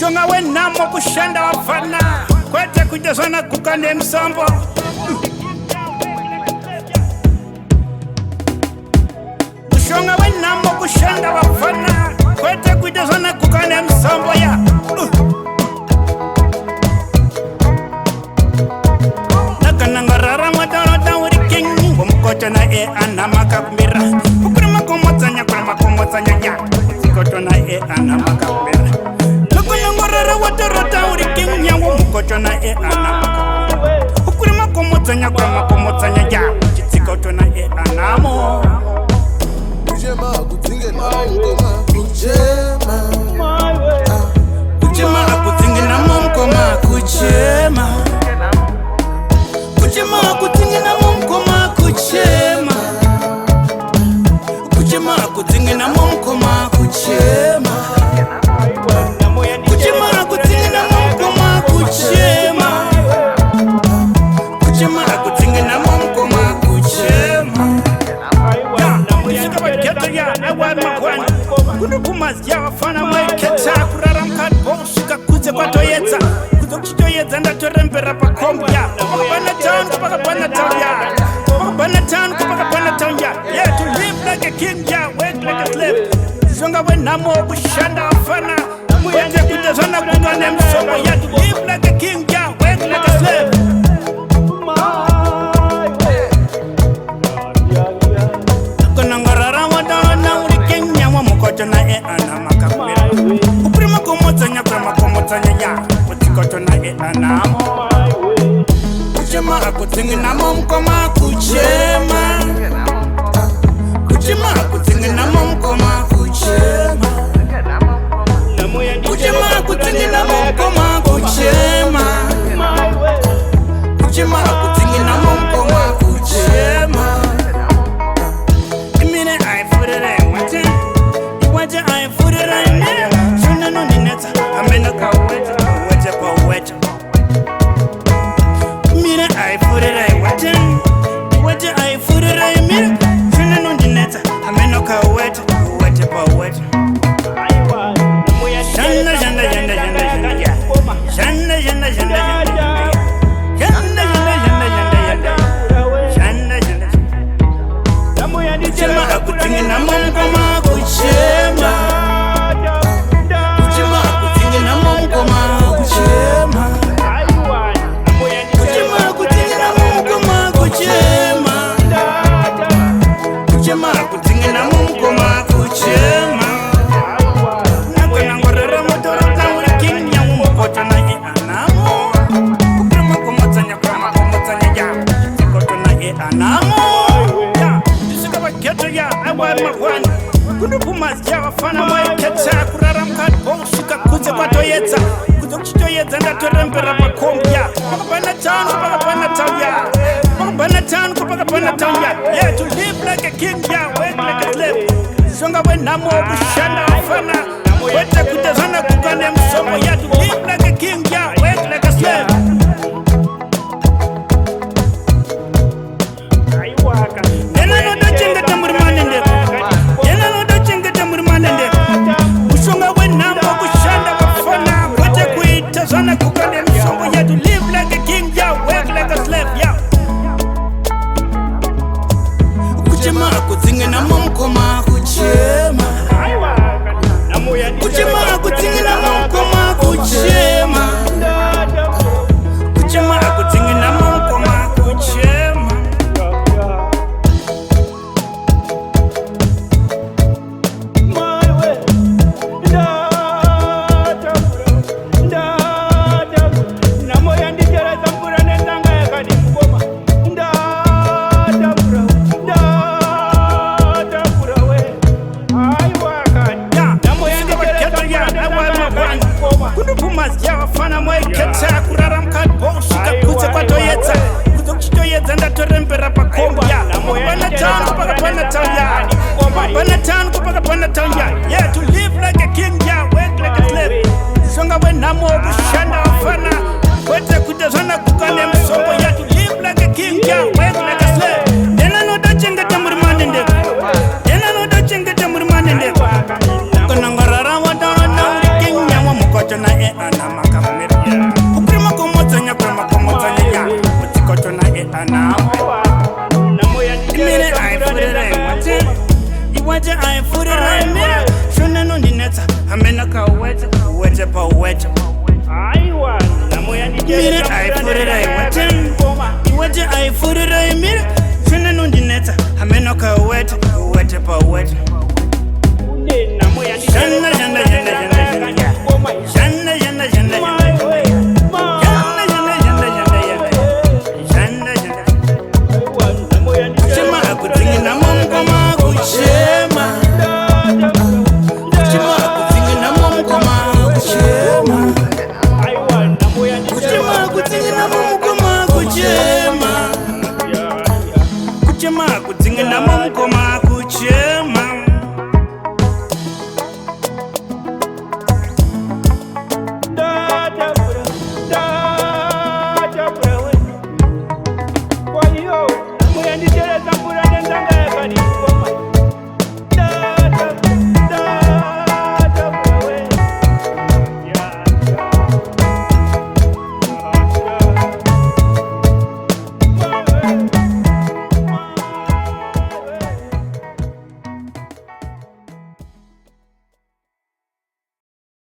Mushonga wenamo kushanda wafana kwete kujazana kukande msambo. Mushonga wenamo kushanda wafana kwete kujazana kukande msambo ya nakanangarara matarota uri king Mkoto na anamaka kumbira Kukurima kumotsanya ya Mkoto na anamaka kumbira Nakunangorara watarota uri king yangu Mkoto na anamaka kumbira Kukurima kumotsanya ya Mkoto na anamo Kujema akutinge na mkoma Kujema Kujema akutinge na mkoma Kujema Kujema akutinge na mkoma Kujema Kujema akutinge na mkoma Kujema Kujema akutinge na mkoma Kujema Kujema akutinge na mkoma Kujema Shika bageto ya awa makwani Kundu kumazia wafana maiketa Kurara mkadbo shika kuze kwa toyeta Kuzo kitoyeta ndatorembera pa kombia Kupaka town ya Kupaka town ya Yeah, to live like a king, yeah, work like a slave Shonga wenamo kushanda wafana Mwete kutazana kungane msongo Yeah, to live like a king, yeah, work like a slave Kunangarara wadana uri king Nyawa mkoto na anamaka kumira Uprima kumotsanya ya Utikoto na anamo Kujema akutingi na mkoma Kujema Kujema akutingi na mkoma Kujema Kujema akutingi na mkoma Kujema Kujema akutingi na mkoma Kujema Imine I put it in wate Iwaje I put it in there Shuna nundi neta Amena kaweta kwa weta Mire I put it in wate Iwaje I put it in mire Shuna nundi neta Amena kaweta kwa weta Shanda Kujema akutingi na mkoma Kujema Kujema akutingi na mkoma Kujema Kujema akutingi na mkoma Kujema Kujema akutingi na mkoma Kujema Nakanangorera motorota uri king yangu Mkoto na anamo Kukurima kumotsanya ya Mkoto na anamo Geto ya awa makwani Kundu kumazia wafana maiketa Kurara mkadbo shika kuze kwa toyeta Kuzo kitoyeta ndatorembera pa kombia Pakapana town ya Yeah, to live like a king, yeah, work like a slave Shonga wenamo kushanda wafana Wete kutazana kukane msomo Yeah, to live like a king, yeah, work like a slave Mushonga wenamo kushanda wafana Wete kuitazana kukane msomo Yeah, to live like a king, yeah, work like a slave, yeah Kujema akutinge na mkoma Kujema Kujema akutinge na mkoma Kujema mire aifurira iwete aifurira imire shune nundinetsa hameno ka uwete pa uwete shanda kuchema akudzingi namo mukoma kuchema kuchema kudzingi namo mukoma kuchema